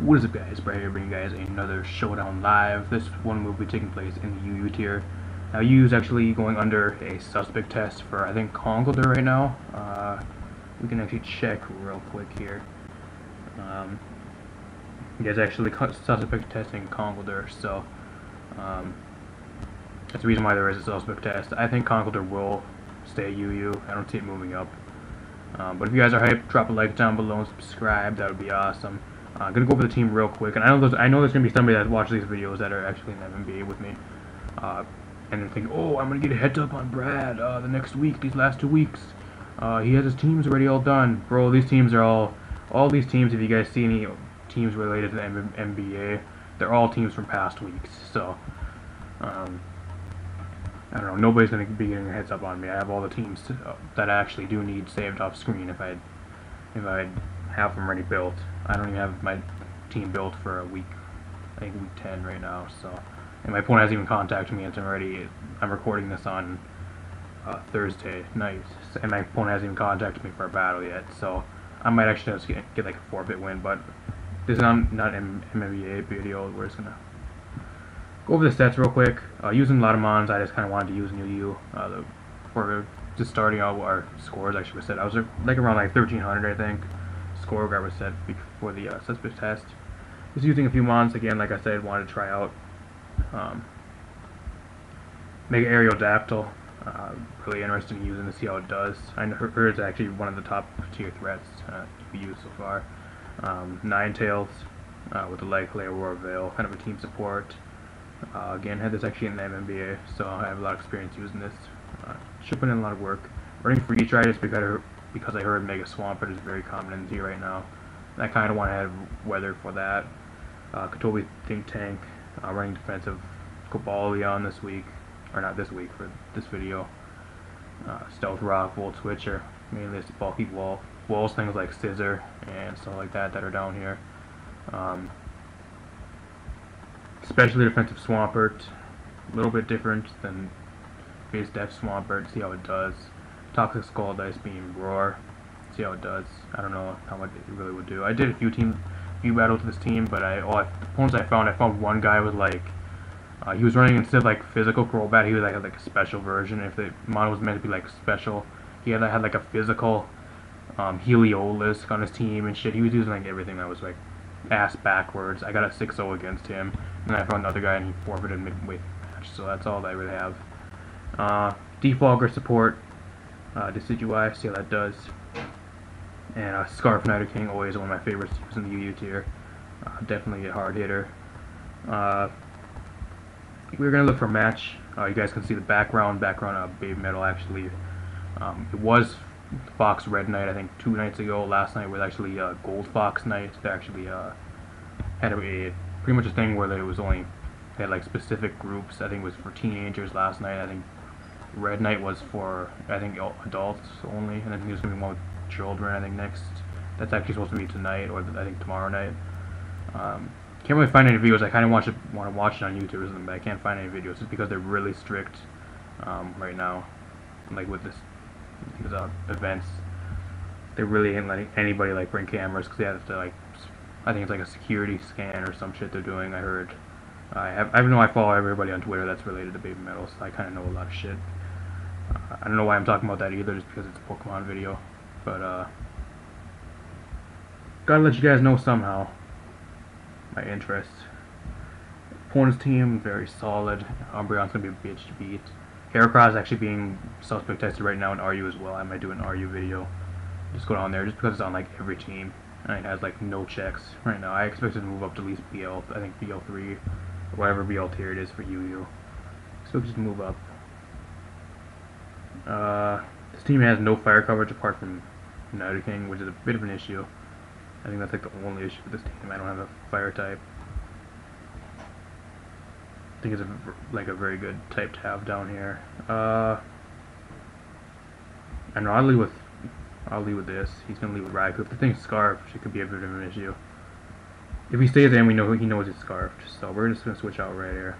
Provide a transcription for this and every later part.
What is up, guys? Brad here bringing you guys another Showdown live. This one will be taking place in the UU tier. Now UU is actually going under a suspect test for, I think, Conkeldurr right now. We can actually check real quick here. You guys actually suspect testing Conkeldurr, so that's the reason why there is a suspect test. I think Conkeldurr will stay UU. I don't see it moving up. But if you guys are hyped, drop a like down below and subscribe. That would be awesome. I'm gonna go over the team real quick, and I know there's gonna be somebody that watches these videos that are actually in MMBA with me, and they're thinking, oh, I'm gonna get a heads up on Brad the next week, these last 2 weeks. He has his teams already all done, bro. These teams are all these teams. If you guys see any teams related to the MBA, they're all teams from past weeks. So I don't know. Nobody's gonna be getting a heads up on me. I have all the teams that I actually do need saved off screen if I have them already built. I don't even have my team built for a week. I think week 10 right now. So, and my opponent hasn't even contacted me, and I'm recording this on Thursday night, and my opponent hasn't even contacted me for a battle yet. So I might actually just get like a 4-bit win, but this is not an MMBA video. We're just gonna go over the stats real quick. Using a lot of mons, I just kind of wanted to use UU for just starting out our scores. Actually, was set. I was like around like 1300, I think. Score guard was set before the suspect test. Just using a few mons again. Like I said, wanted to try out make Aerodactyl. Really interested in using to see how it does. I heard it's actually one of the top tier threats to be used so far. Ninetales with the likely Aurora Veil, kind of a team support. Again, had this actually in the MMBA, so I have a lot of experience using this. Should put in a lot of work. Running for each just because I heard Mega Swampert is very common in Z right now. And I kind of want to have weather for that. KatobeThinkTank, running defensive Cobalion this week, or not this week for this video. Stealth Rock, Volt Switcher, mainly it's bulky walls, things like Scissor and stuff like that are down here. Especially defensive Swampert, a little bit different than base def Swampert. See how it does. Toxic Skull Dice Beam Roar. See how it does. I don't know how much it really would do. I did a few battles with this team, but opponents I found one guy was like he was running instead of like physical Crobat, he was like had like a special version. If the mono was meant to be like special, he had like a physical Heliolisk on his team and shit. He was using like everything that was like ass backwards. I got a 6-0 against him, and I found another guy and he forfeited midway match. So that's all that I really have. Defogger support. Decidueye, see how that does. And Scarf Nidoking, always one of my favorites to use in the UU tier. Definitely a hard hitter. We're gonna look for a match. You guys can see the background Baby Metal actually. It was Fox Red Night, I think 2 nights ago. Last night was actually Gold Fox Night. They actually had pretty much a thing where they had like specific groups. I think it was for teenagers last night. I think Red Night was for, I think, adults only, and I think there's going to be one with children, I think, next. That's actually supposed to be tonight, or I think tomorrow night. Can't really find any videos. I kind of want to watch it on YouTube or something, but I can't find any videos just because they're really strict right now. Like with these events, they really ain't letting anybody like bring cameras because they have to like, I think it's like a security scan or some shit they're doing. I heard. I follow everybody on Twitter that's related to Baby Metal, so I kind of know a lot of shit. I don't know why I'm talking about that either, just because it's a Pokemon video. But, gotta let you guys know somehow my interest. Opponent's team, very solid. Umbreon's gonna be a bitch to beat. Heracross is actually being suspect tested right now in RU as well. I might do an RU video. Just go down there, just because it's on like every team. And it has like no checks right now. I expect it to move up to at least BL, I think BL3, or whatever BL tier it is for UU. So just move up. This team has no fire coverage apart from Nidoking, which is a bit of an issue. I think that's like the only issue with this team. I don't have a fire type. I think it's like a very good type to have down here. I know I'll lead with this. He's gonna lead with Raikou. If the thing's scarfed, it could be a bit of an issue. If he stays in, we know he knows it's scarfed. So we're just gonna switch out right here.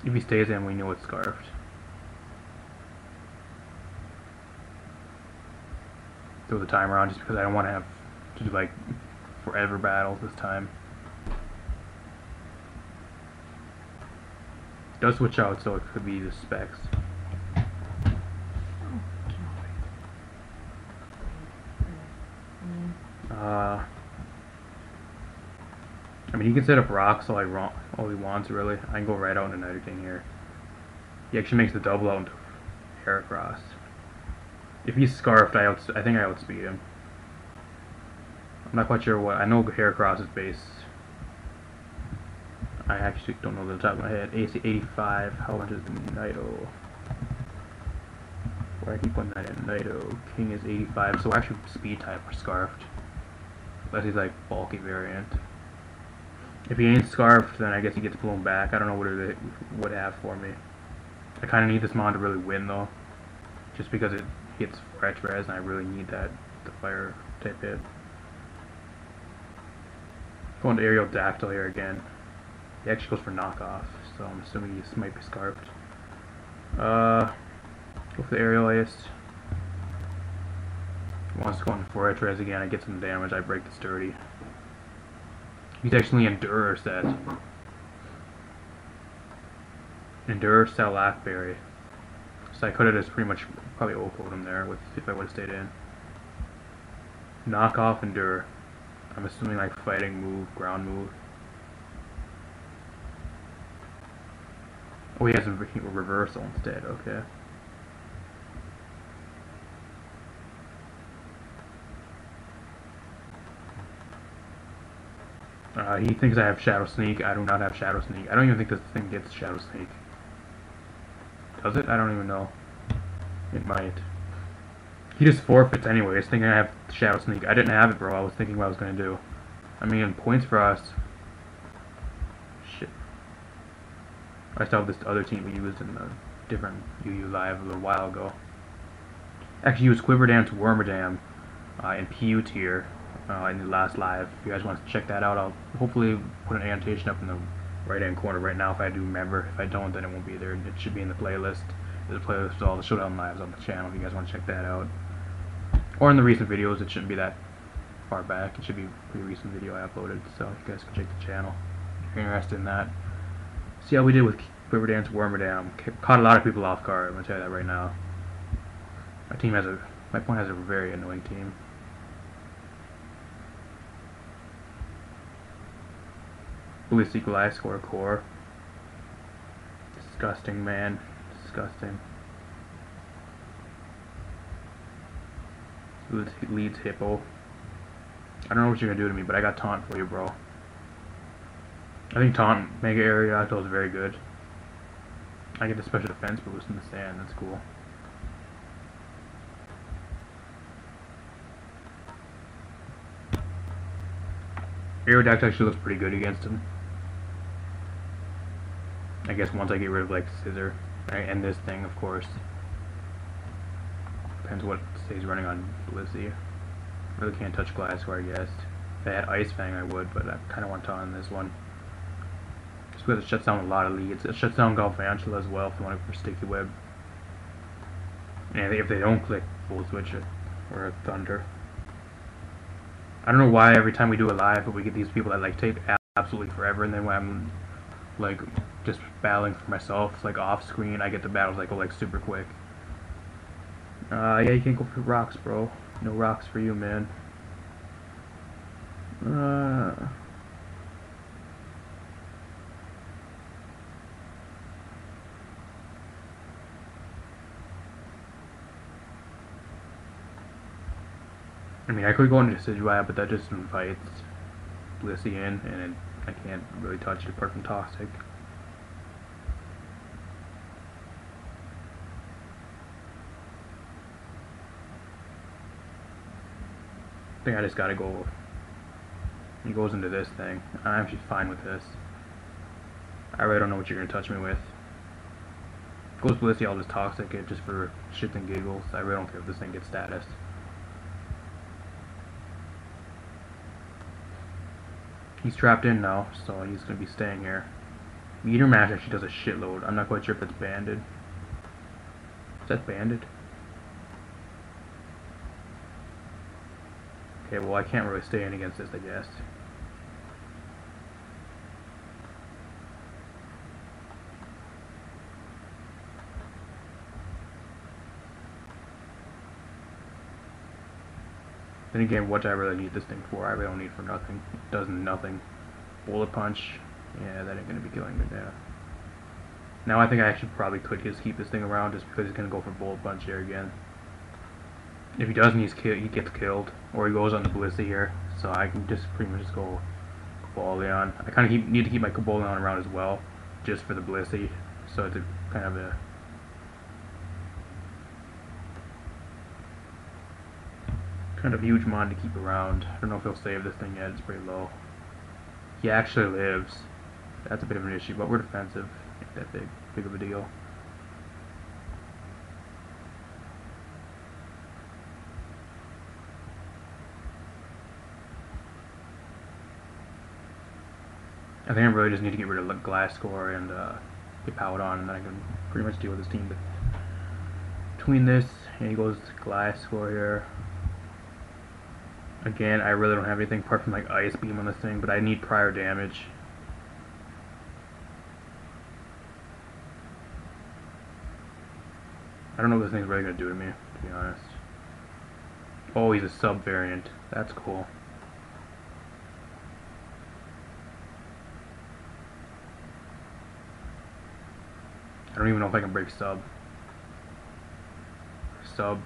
If he stays in, we know it's scarfed. Throw the timer on just because I don't want to have to do like forever battles this time. It does switch out, so it could be the specs. I mean, he can set up rocks all he wants, really. I can go right out into Nidoking here. He actually makes the double out into Heracross. If he's Scarfed, I think I outspeed him. I'm not quite sure what. I know Heracross is base. I actually don't know the top of my head. AC 85. How much is Nido? Where I keep putting that in? Nido. King is 85. So we're actually speed type or Scarfed. Unless he's like bulky variant. If he ain't Scarfed, then I guess he gets blown back. I don't know what it would have for me. I kind of need this mon to really win though. Just because it hits Fresh Res and I really need that, the fire type hit. Going to Aerodactyl here again. He actually goes for knockoff, so I'm assuming he might be Scarfed. Go for the Aerial Ace. He wants to go into Forest Res again. I get some damage. I break the Sturdy. He's actually Endure set. Endure, Salakberry. So I could have just pretty much probably OHKO'd him there with if I would have stayed in. Knock off Endure. I'm assuming like fighting move, ground move. Oh, he has a reversal instead, okay. He thinks I have Shadow Sneak. I do not have Shadow Sneak. I don't even think this thing gets Shadow Sneak. Does it? I don't even know. It might. He just forfeits anyways, thinking I have Shadow Sneak. I didn't have it, bro. I was thinking what I was going to do. I mean, points for us. Shit. I still have this other team we used in a different UU live a little while ago. Actually used Quiver to Wormadam in PU tier. In the last live. If you guys want to check that out, I'll hopefully put an annotation up in the right hand corner right now if I do remember. If I don't, then it won't be there. It should be in the playlist. There's a playlist of all the Showdown lives on the channel if you guys want to check that out. Or in the recent videos. It shouldn't be that far back. It should be a pretty recent video I uploaded, so you guys can check the channel if you're interested in that. See how we did with Quiver to Wormadam. Caught a lot of people off guard. I'm gonna tell you that right now. My opponent has a very annoying team. Bliss Equalize, score a core. Disgusting, man. Disgusting. Leads Hippo. I don't know what you're gonna do to me, but I got Taunt for you, bro. I think Taunt Mega Aerodactyl is very good. I get the special defense boost in the sand. That's cool. Aerodactyl actually looks pretty good against him. I guess once I get rid of like Scissor and this thing, of course. Depends what stays running on Blissey. Really can't touch Gliscor, I guess. If I had Ice Fang, I would, but I kind of want to on this one. Just because it shuts down a lot of leads. It shuts down Galvantula as well if you want to go for Sticky Web. And if they don't click Full Switch it or Thunder. I don't know why every time we do a live, but we get these people that like take absolutely forever, and then when I'm like just battling for myself, like off screen, I get the battles like go like super quick. Yeah, you can't go for rocks, bro. No rocks for you, man. I mean, I could go into Decidueye, but that just invites Blissey in, and I can't really touch it apart from Toxic. I think I just gotta go. He goes into this thing. I'm actually fine with this. I really don't know what you're gonna touch me with. If it goes Blissey, I'll just Toxic it just for shits and giggles. I really don't care if this thing gets status. He's trapped in now, so he's going to be staying here. Meteor Mash actually does a shitload. I'm not quite sure if it's banded. Is that banded? Okay, well I can't really stay in against this, I guess. Then again, what do I really need this thing for? I really don't need it for nothing. It does nothing. Bullet Punch. Yeah, that ain't gonna be killing me now. Now I think I actually probably could just keep this thing around just because he's gonna go for Bullet Punch here again. If he doesn't, he gets killed. Or he goes on the Blissey here. So I can just pretty much just go Cobalion. I kind of need to keep my Cobalion around as well. Just for the Blissey. So it's a kind of a... kind of huge mon to keep around. I don't know if he'll save this thing yet, it's pretty low. He actually lives. That's a bit of an issue, but we're defensive. Ain't that big of a deal. I think I really just need to get rid of Glasgow and get Powdon, and then I can pretty much deal with this team. But between this, and he goes Glasgow here. Again, I really don't have anything apart from like Ice Beam on this thing, but I need prior damage. I don't know what this thing's really going to do to me, to be honest. Oh, he's a sub-variant. That's cool. I don't even know if I can break sub. Sub.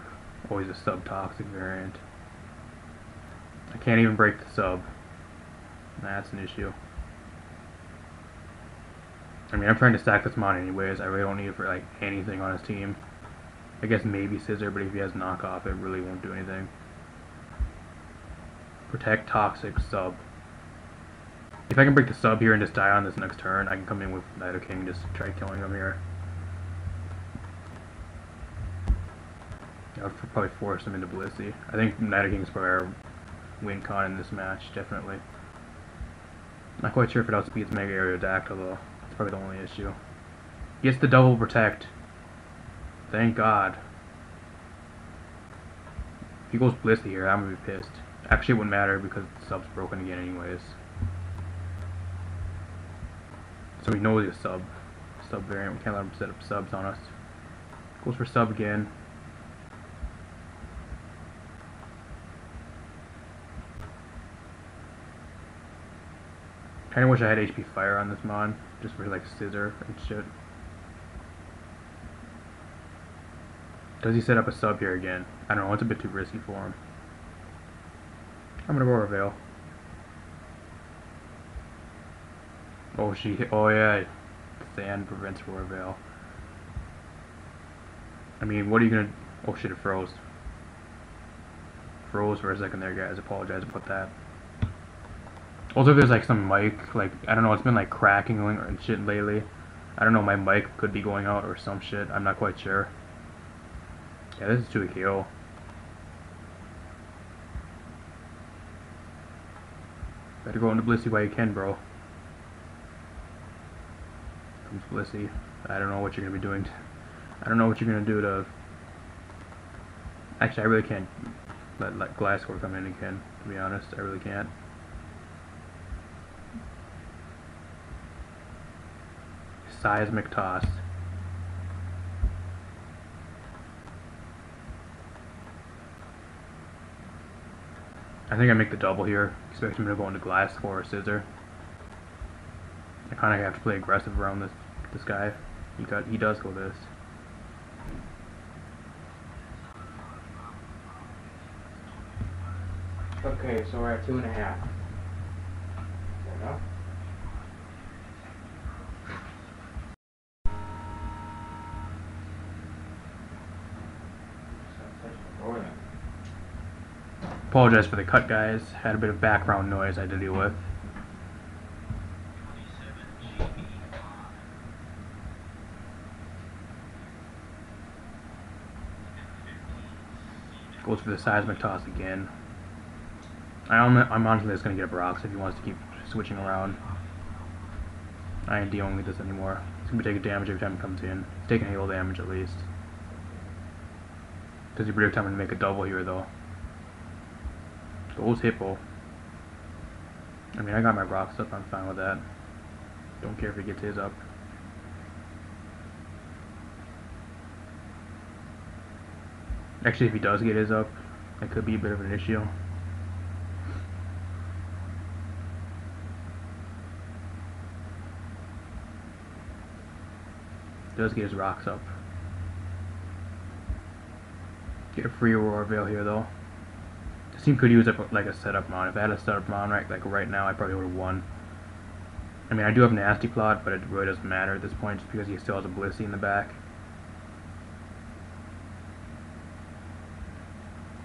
Oh, he's a sub-toxic variant. I can't even break the sub. That's an issue. I mean, I'm trying to stack this mon anyways. I really don't need it for like anything on his team. I guess maybe Scissor, but if he has knockoff, it really won't do anything. Protect toxic sub. If I can break the sub here and just die on this next turn, I can come in with Nidoking and just try killing him here. I'll probably force him into Blissey. I think Nidoking's probably our win con in this match, definitely. Not quite sure if it outspeeds Mega Aerodactyl though. That's probably the only issue. He gets the double protect. Thank God. If he goes Blissey here, I'm gonna be pissed. Actually, it wouldn't matter because the sub's broken again anyways. So we know he's a sub variant. We can't let him set up subs on us. Goes for sub again. Kinda wish I had HP Fire on this mon, just for like Scissor and shit. Does he set up a sub here again? I don't know, it's a bit too risky for him. I'm gonna Aurora Veil. Oh yeah, Sand prevents Aurora Veil. I mean, what are you gonna... Oh shit, it froze. Froze for a second there, guys. Apologize about that. Also, if there's like some mic, like, I don't know, it's been like cracking and shit lately. I don't know, my mic could be going out or some shit. I'm not quite sure. Yeah, this is 2 KO. Better go into Blissey while you can, bro. Comes Blissey. I don't know what you're gonna be doing. I don't know what you're gonna do to... Actually, I really can't let Glasgow come in again, to be honest. I really can't. Seismic Toss. I think I make the double here. Expect him to go into Glasgow or Scissor. I kind of have to play aggressive around this guy. He does go this. Okay, so we're at 2.5. Is that enough? Apologize for the cut, guys. Had a bit of background noise I had to deal with. Goes for the Seismic Toss again. I'm honestly just going to get a Brox if he wants to keep switching around. I ain't dealing with this anymore. He's going to be taking damage every time he comes in. He's taking hail damage at least. Does he predict I'm going to make a double here though? Goes Hippo. I mean, I got my rocks up, I'm fine with that. Don't care if he gets his up. Actually, if he does get his up, that could be a bit of an issue. Does get his rocks up. Get a free Aurora Veil here though. This team could use like a setup mon. If I had a setup mon like right now, I probably would have won. I mean, I do have Nasty Plot, but it really doesn't matter at this point just because he still has a Blissey in the back.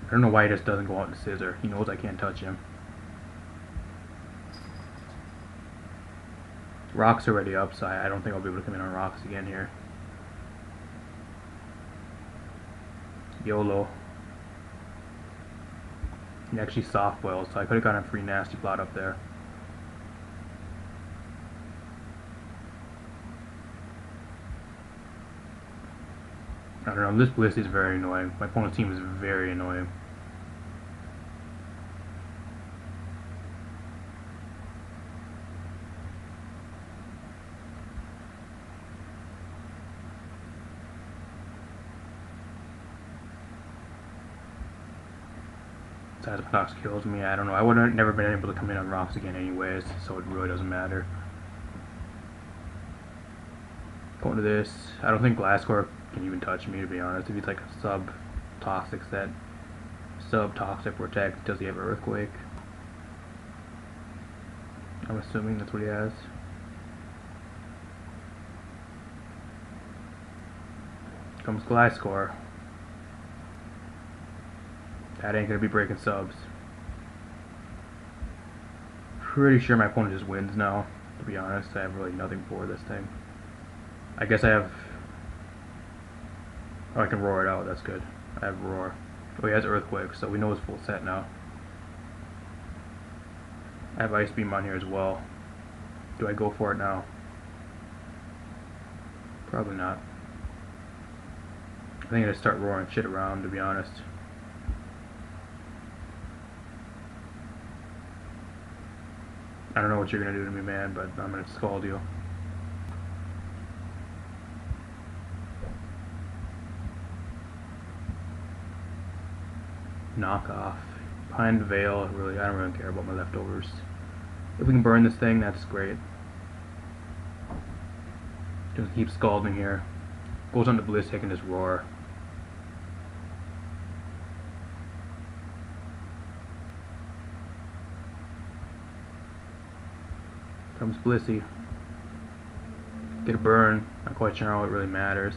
I don't know why he just doesn't go out and Scissor. He knows I can't touch him. Rock's already up, so I don't think I'll be able to come in on Rocks again here. YOLO. He actually soft boils, so I could have gotten a free Nasty Plot up there. I don't know, this Bliss is very annoying. My opponent's team is very annoying. Seismitox kills me, I don't know. I would have never been able to come in on rocks again anyways, so it really doesn't matter. Going to this, I don't think Glasscore can even touch me, to be honest. If he's like a sub-toxic set, sub-toxic protect, does he have Earthquake? I'm assuming that's what he has. Comes Glasscore. That ain't gonna be breaking subs. Pretty sure my opponent just wins now, to be honest. I have really nothing for this thing. I guess I have... Oh, I can roar it out, that's good. I have Roar. Oh, he has Earthquake, so we know it's full set now. I have Ice Beam on here as well. Do I go for it now? Probably not. I think I'm gonna start roaring shit around, to be honest. I don't know what you're gonna do to me, man, but I'm gonna scald you. Knock off. Pine Veil, really, I don't really care about my leftovers. If we can burn this thing, that's great. Just keep scalding here. Goes on to Bliss, I can just roar. Comes Blissey. Get a burn. Not quite sure how it really matters.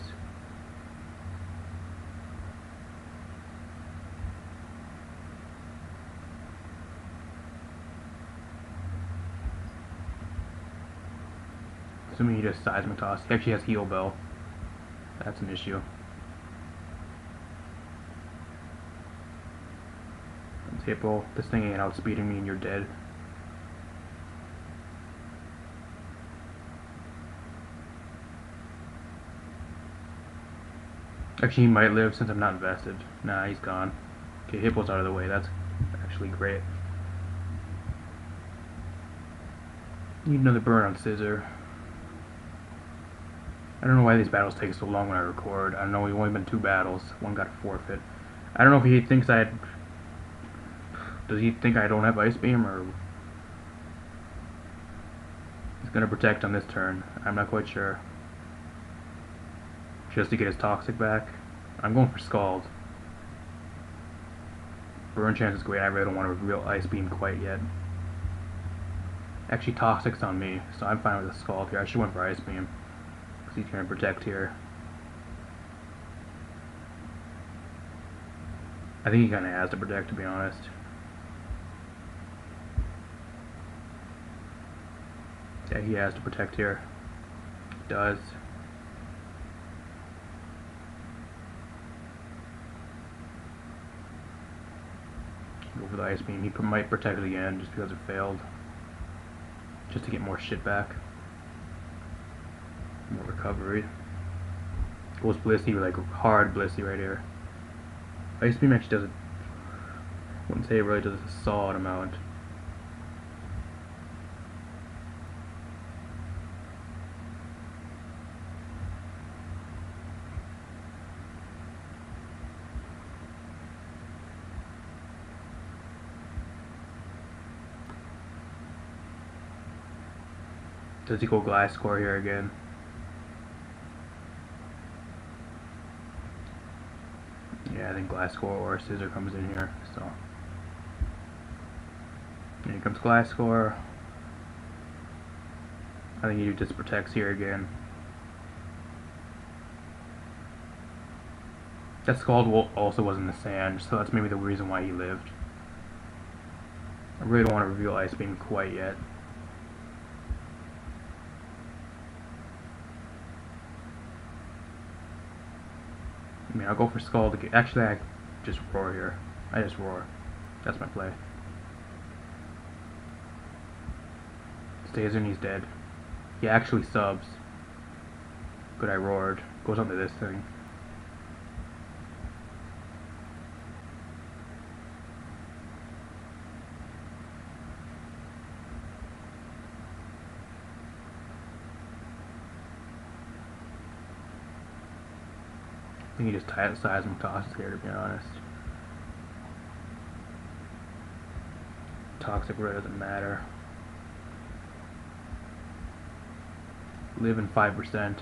Assuming he just Seismic Toss. He actually has Heal Bell. That's an issue. Comes Hippo. This thing ain't outspeeding me and you're dead. Actually, he might live since I'm not invested. Nah, he's gone. Okay, Hippo's out of the way. That's actually great. Need another burn on Scissor. I don't know why these battles take so long when I record. I don't know, we've only been 2 battles. One got a forfeit. I don't know if he thinks I'd... Does he think I don't have Ice Beam, or... He's gonna protect on this turn. I'm not quite sure. Just to get his Toxic back. I'm going for Scald. Burn chance is great. I really don't want a real Ice Beam quite yet. Actually, Toxic's on me, so I'm fine with a Scald here. I should went for Ice Beam, because he's going to protect here. I think he kind of has to protect, to be honest. Yeah, he has to protect here. He does. Go for the Ice Beam. He might protect it again just because it failed. Just to get more shit back. More recovery. Goes Blissey, like hard Blissey right here. Ice Beam actually does it. Wouldn't say it really does a solid amount. Does he go glass score here again? Yeah, I think glass score or scissor comes in here. So and here comes glass score. I think he just protects here again. That Scald also was in the sand, so that's maybe the reason why he lived. I really don't want to reveal Ice Beam quite yet. I mean, I'll go for Scald again. Actually, I just roar here. I just roar. That's my play. Stays in, he's dead. He actually subs. Good, I roared. Goes onto this thing. I think he just seismic tosses here, to be honest. Toxic really doesn't matter. Live in 5%.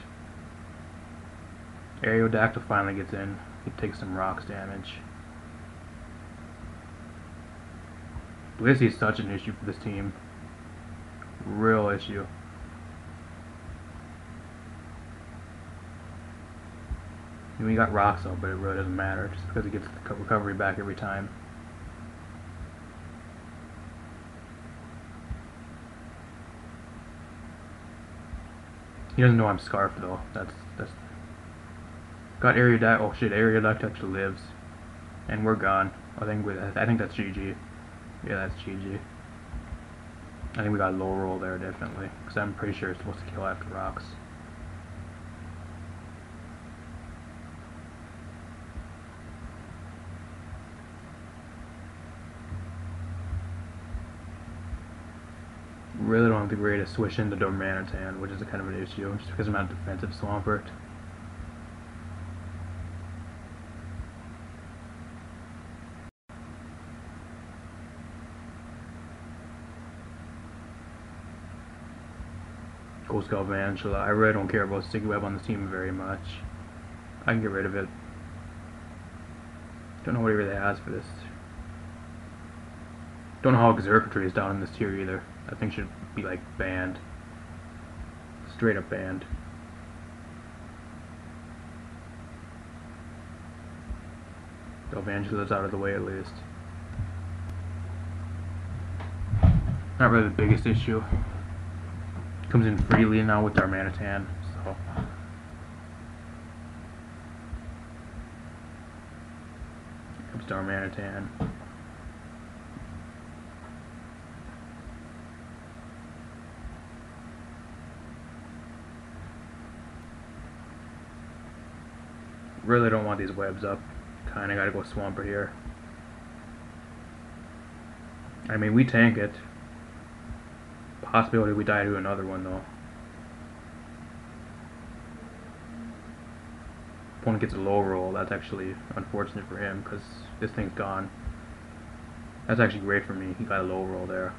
Aerodactyl finally gets in. He takes some rocks damage. Blissey is such an issue for this team. Real issue. We got rocks though, but it really doesn't matter just because he gets the recovery back every time. He doesn't know I'm Scarfed though. That's got Aerodactyl. Oh shit, Aerodactyl actually lives, and we're gone. I think that's GG. Yeah, that's GG. I think we got low roll there definitely, because I'm pretty sure it's supposed to kill after rocks. Really don't have the greatest switch into Dormanitan, which is a kind of an issue, just because I'm not defensive Swampert. Ghost Galvantula. I really don't care about Sticky Web on this team very much. I can get rid of it. Don't know what he really has for this. Don't know how Exurkatry is down in this tier either. I think should be like banned. Straight up banned. Galvantula's out of the way at least. Not really the biggest issue. Comes in freely now with Darmanitan, so comes Darmanitan. Really don't want these webs up. Kinda gotta go Swampert here. I mean, we tank it. Possibility we die to another one though. Opponent gets a low roll. That's actually unfortunate for him because this thing's gone. That's actually great for me. He got a low roll there.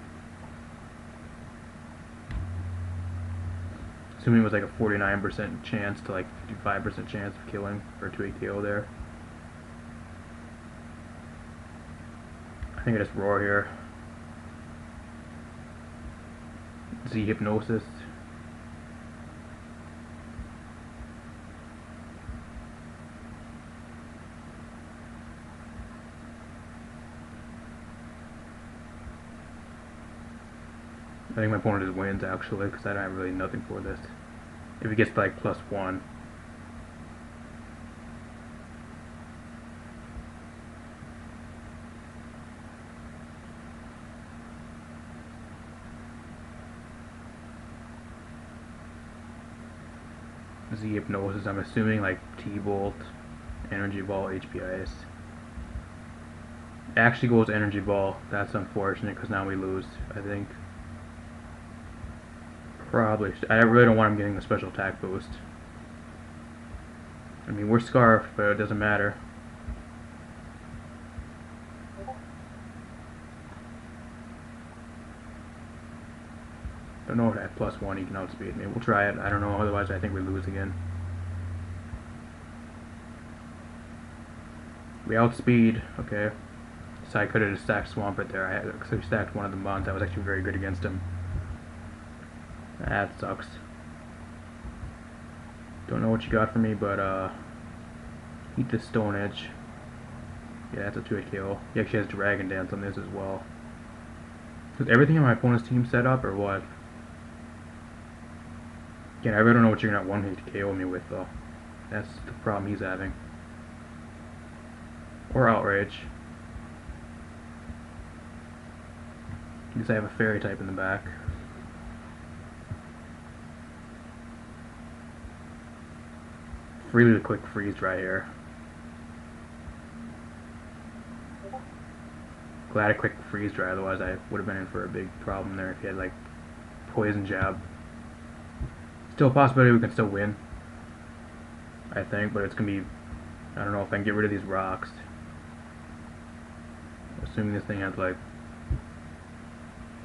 Assuming it was like a 49% chance to like 55% chance of killing for a 2-8 KO there. I think I just roar here. Z Hypnosis. I think my opponent just wins actually, because I don't have really nothing for this. If he gets to like +1. Z Hypnosis, I'm assuming like T-Bolt, Energy Ball, HP Ice. Actually goes Energy Ball. That's unfortunate because now we lose, I think. Probably. I really don't want him getting a special attack boost. I mean, we're Scarf, but it doesn't matter. Don't know if at +1 he can outspeed me. We'll try it. I don't know. Otherwise, I think we lose again. We outspeed. Okay. So I could have just stacked Swampert there. I had stacked one of the mons. I was actually very good against him. That sucks. Don't know what you got for me, but eat the Stone Edge. Yeah, that's a 2-hit KO. He actually has Dragon Dance on this as well. Is everything on my opponent's team set up, or what? Again, I really don't know what you're gonna 1-hit KO me with, though. That's the problem he's having. Or Outrage. Because I have a Fairy type in the back. Really quick Freeze Dry here. Glad a quick Freeze Dry, otherwise I would have been in for a big problem there if he had like Poison Jab. Still a possibility we can still win, I think, but it's gonna be, I don't know if I can get rid of these rocks. Assuming this thing has like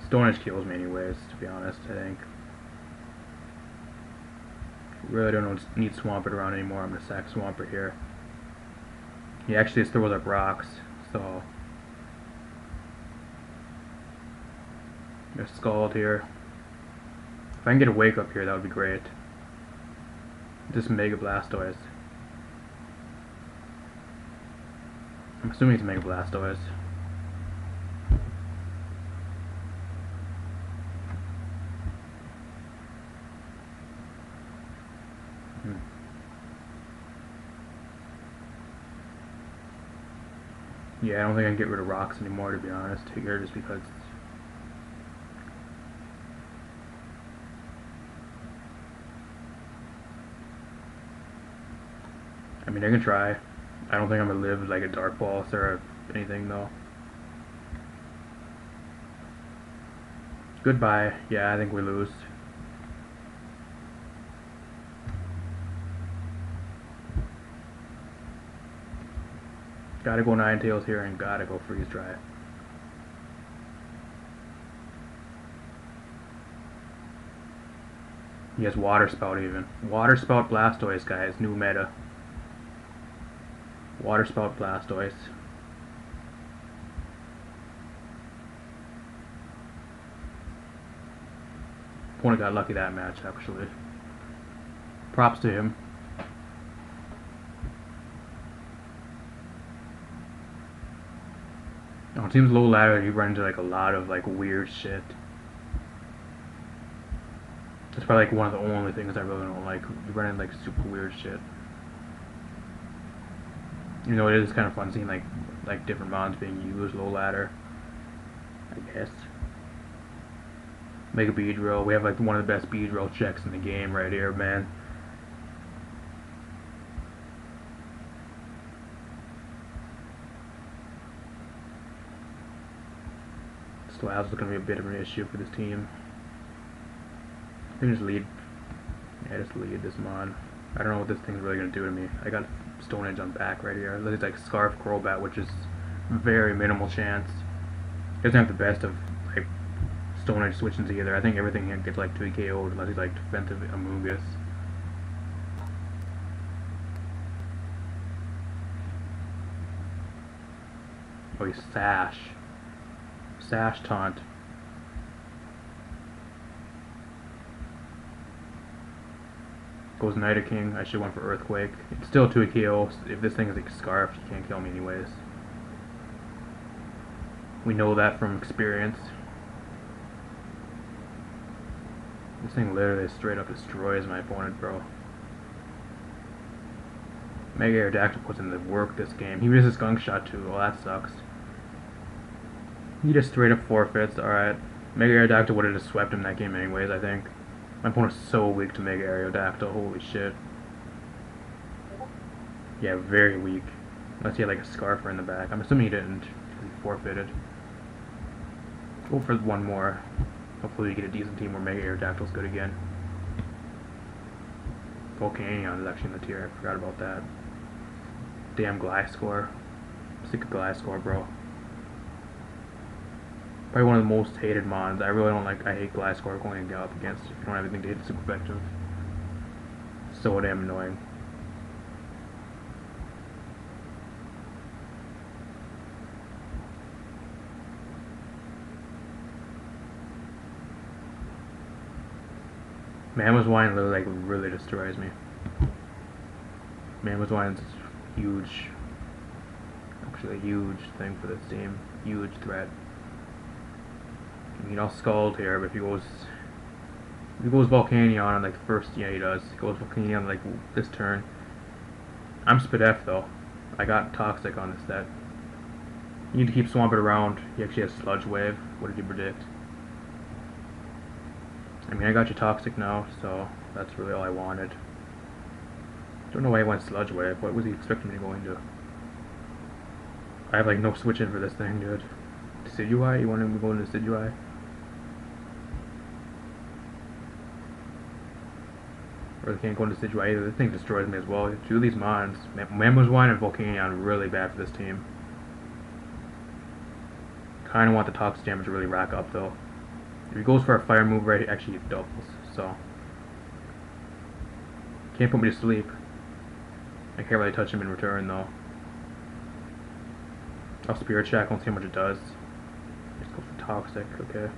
Stone Edge kills me anyways, to be honest, I think. Really don't need Swampert around anymore. I'm gonna sack Swampert here. He actually just throws up rocks, so I'm gonna Scald here. If I can get a Wake Up here, that would be great. Just Mega Blastoise. I'm assuming it's Mega Blastoise. Yeah, I don't think I can get rid of rocks anymore, to be honest, here, just because. I mean, I can try. I don't think I'm gonna live like a Dark Pulse or anything, though. Goodbye. Yeah, I think we lose. Gotta go Ninetales here and gotta go Freeze Dry. He has Water Spout even. Water Spout Blastoise, guys. New meta. Water Spout Blastoise. Opponent got lucky that match, actually. Props to him. Oh, it seems low ladder, you run into like a lot of like weird shit. That's probably like one of the only things I really don't like. You run into like super weird shit. You know, it is kind of fun seeing like different mons being used low ladder, I guess. Mega Beedrill. We have like one of the best Beedrill checks in the game right here, man. Slab's going to be a bit of an issue for this team. I think just lead. Yeah, just lead this mon. I don't know what this thing's really going to do to me. I got Stone Edge on back right here. Looks like Scarf Crobat, which is very minimal chance. Doesn't have the best of like Stone Edge switchings either. I think everything here gets like 2 KO'd unless he's like defensive Amogus. Oh, he's Sash. Sash Taunt. Goes Nidoking. I should went for Earthquake. It's still 2 KO. If this thing is like Scarf, you can't kill me anyways. We know that from experience. This thing literally straight up destroys my opponent, bro. Mega Aerodactyl puts in the work this game. He misses Skunk Shot too. Well, that sucks. He just straight up forfeits. Alright. Mega Aerodactyl would have just swept him that game anyways, I think. My opponent's so weak to Mega Aerodactyl. Holy shit. Yeah, very weak. Unless he had like a Scarfer in the back. I'm assuming he didn't. He forfeited. Go for one more. Hopefully we get a decent team where Mega Aerodactyl's good again. Volcanion is actually in the tier, I forgot about that. Damn Gliscor. Sick of Gliscor, bro. Probably one of the most hated mons. I really don't like, I hate Gliscor going up against if you don't have anything to hit super effective. So damn annoying. Mamoswine literally, like, really destroys me. Mamoswine's huge. Actually a huge thing for this team. Huge threat. I mean, I'll Scald here, but if he goes Volcanion on like the first, yeah he does. He goes Volcanion like this turn. I'm Spadef though. I got Toxic on this set. You need to keep Swampert around. He actually has Sludge Wave. What did you predict? I mean, I got you Toxic now, so that's really all I wanted. Don't know why he went Sludge Wave. What was he expecting me to go into? I have like no switch in for this thing, dude. Decidueye? You want him to go into Decidueye? Or they can't go into Decidueye either. This thing destroys me as well. Two of these mons, Mamoswine and Volcanion, really bad for this team. Kinda want the Toxic damage to really rack up though. If he goes for a fire move right, actually he doubles, so. Can't put me to sleep. I can't really touch him in return though. I'll Spirit Shackle and see how much it does. Let's go for Toxic, okay.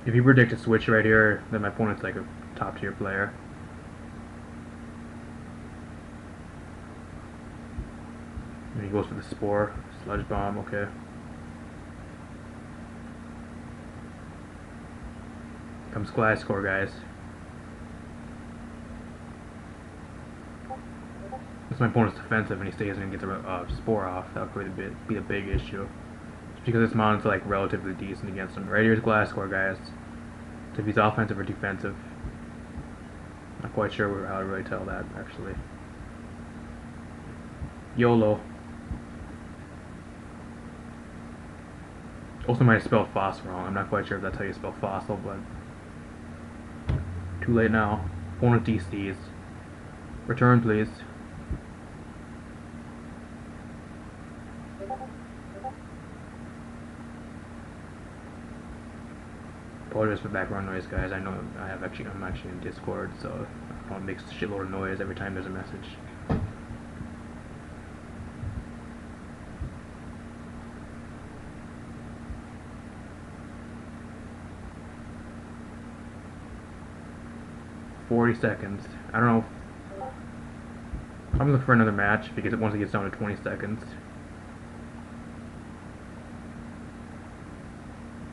If you predict a switch right here, then my opponent's like a top tier player. And he goes for the Spore, Sludge Bomb, okay. Comes Gliscor, guys. If my opponent's defensive and he stays in and gets a Spore off, that would probably be a big issue. Just because this mon's like relatively decent against him. Right here's Gliscor, guys. So if he's offensive or defensive. Not quite sure how to really tell that, actually. YOLO. Also might have spelled Fossil wrong. I'm not quite sure if that's how you spell Fossil, but too late now. Opponent DCs. Return, please. Apologize for background noise, guys. I know I'm actually in Discord, so it makes a shitload of noise every time there's a message. $40 seconds. I don't know. I'm looking for another match because once it gets down to 20 seconds.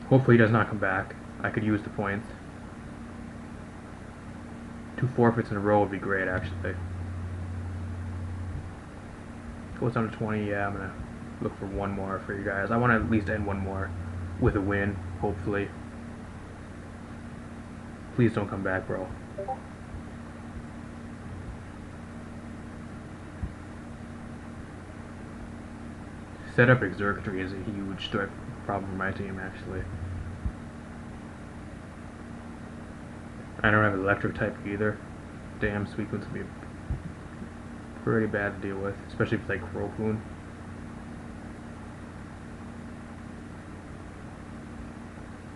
Hopefully he does not come back. I could use the points. 2 forfeits in a row would be great, actually. Goes down to 20, yeah, I'm gonna look for one more for you guys. I want to at least end one more with a win, hopefully. Please don't come back, bro. Setup Exerctory is a huge threat problem for my team, actually. I don't have electric type either. Damn, Suicune's gonna be pretty bad to deal with, especially if it's like Crocoon.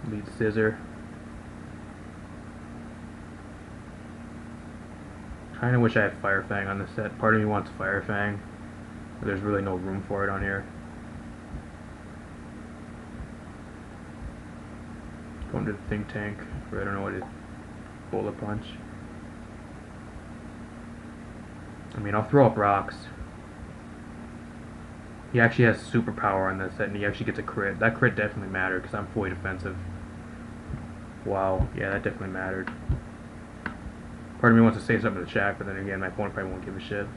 Lead Scissor. Kinda wish I had Fire Fang on this set. Part of me wants Fire Fang, but there's really no room for it on here. Going to the Think Tank, or I don't know what it is. Bullet Punch. I mean, I'll throw up rocks. He actually has superpower on this set, and he actually gets a crit. That crit definitely mattered, because I'm fully defensive. Wow, yeah, that definitely mattered. Part of me wants to say something to the chat, but then again, my opponent probably won't give a shit.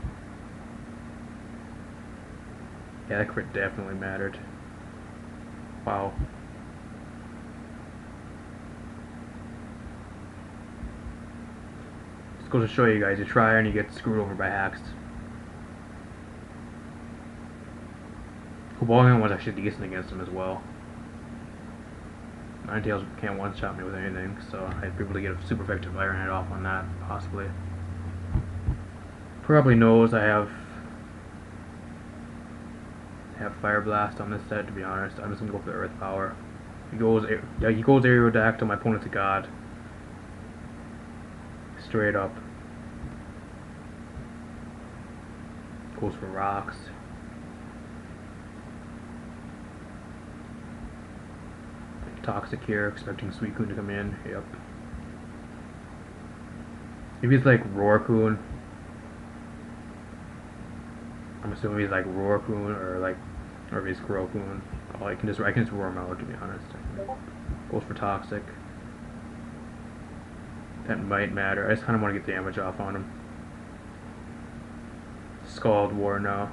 Yeah, that crit definitely mattered. Wow. Just goes to show you guys, you try and you get screwed over by hacks. Cobalion was actually decent against him as well. Ninetales can't one-shot me with anything, so I'd be able to get a super effective Iron Head off on that, possibly. Probably knows I have Fire Blast on this set, to be honest. I'm just gonna go for the Earth Power. He goes Aerodactyl, my opponent's a god. Straight up. Goes for rocks. Toxic here, expecting Suicune to come in. Yep. Maybe it's like Roarcoon. I'm assuming he's like Roarcoon or if he's Grookun. Oh, I can just roar him out, to be honest. Goes for Toxic. That might matter. I just kind of want to get damage off on him. Scald War now.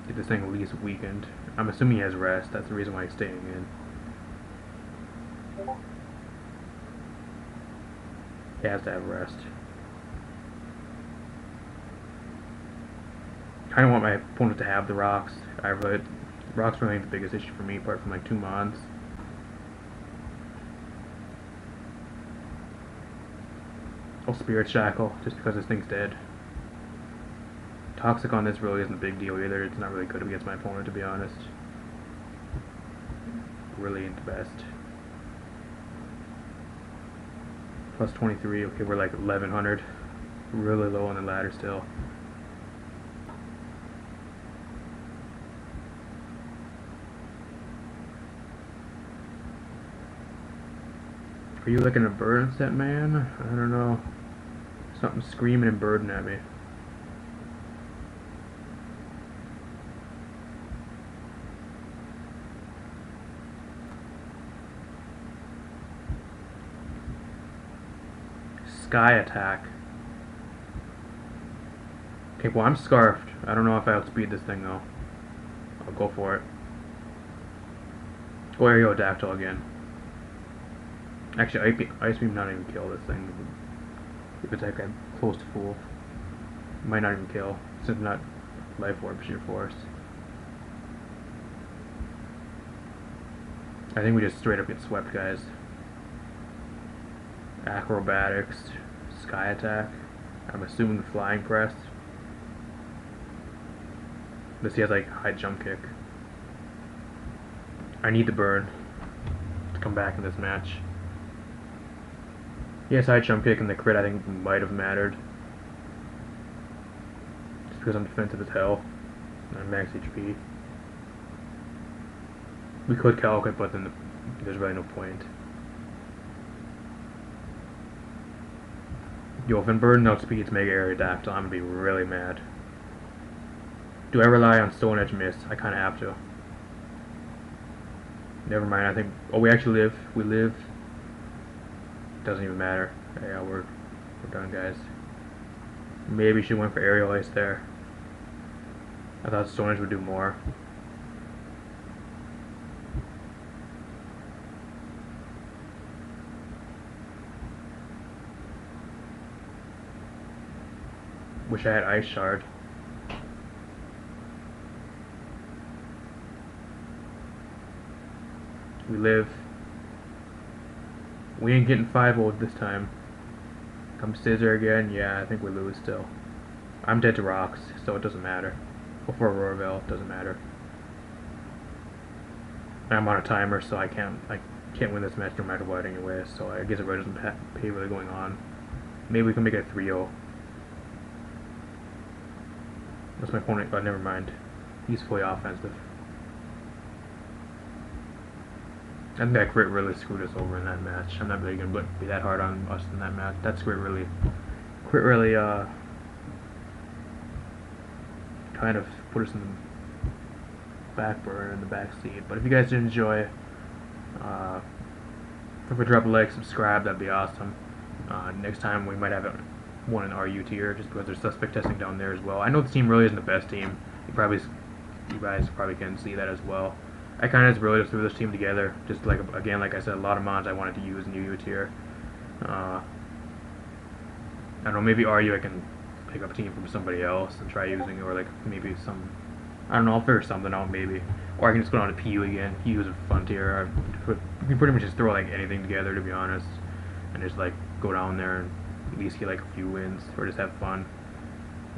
Get this thing at least weakened. I'm assuming he has rest. That's the reason why he's staying in. He has to have rest. I kind of want my opponent to have the rocks. Rocks really ain't the biggest issue for me, apart from like 2 mons. I'll Spirit Shackle, just because this thing's dead. Toxic on this really isn't a big deal either. It's not really good against my opponent, to be honest. Really ain't the best. Plus 23, okay, we're like 1100. Really low on the ladder still. Are you looking at burden set, man? I don't know. Something screaming and burden at me. Sky Attack. Okay, well I'm Scarfed. I don't know if I outspeed this thing though. I'll go for it. Go Aerodactyl again. Actually, Ice Beam not even kill this thing. If it's like I'm close to full. Might not even kill. Since not Life Orb, Sheer Force. I think we just straight up get swept, guys. Acrobatics, Sky Attack. I'm assuming the Flying Press. This he has like high jump kick. I need the burn to come back in this match. Yes, high jump kick and the crit I think might have mattered. Just because I'm defensive as hell. And I'm max HP. We could calc it, but then there's really no point. Yo, if I'm burden outspeeds Mega Aerodactyl, I'm gonna be really mad. Do I rely on Stone Edge Miss? I kinda have to. Never mind, I think... Oh, we actually live. We live. Doesn't even matter. Yeah, we're done, guys. Maybe she went for Aerial Ice there. I thought Stone Edge would do more. Wish I had Ice Shard. We live. We ain't getting 5-0 this time. Come Scissor again? Yeah, I think we lose still. I'm dead to rocks, so it doesn't matter. Go for Aurora Veil, doesn't matter. I'm on a timer, so I can't win this match no matter what anyway, so I guess it really doesn't pay really going on. Maybe we can make it a 3-0. That's my opponent, but never mind. He's fully offensive. I think that crit really screwed us over in that match. I'm not really going to be that hard on us in that match. That crit really kind of put us in the back burner, in the back seat. But if you guys did enjoy, feel free to drop a like, subscribe, that'd be awesome. Next time we might have one in RU tier, just because there's suspect testing down there as well. I know the team really isn't the best team. You guys probably can see that as well. I kind of just really just threw this team together. Just like I said, a lot of mods I wanted to use in UU tier. I don't know, maybe RU I can pick up a team from somebody else and try using it, or like maybe some, I don't know, I'll figure something out maybe. Or I can just go down to PU again. PU is a fun tier. You can pretty much just throw like anything together, to be honest, and just like go down there and at least get like a few wins, or just have fun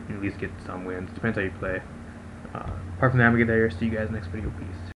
and at least get some wins. Depends how you play. Apart from that, I'm gonna get there. See you guys next video. Peace.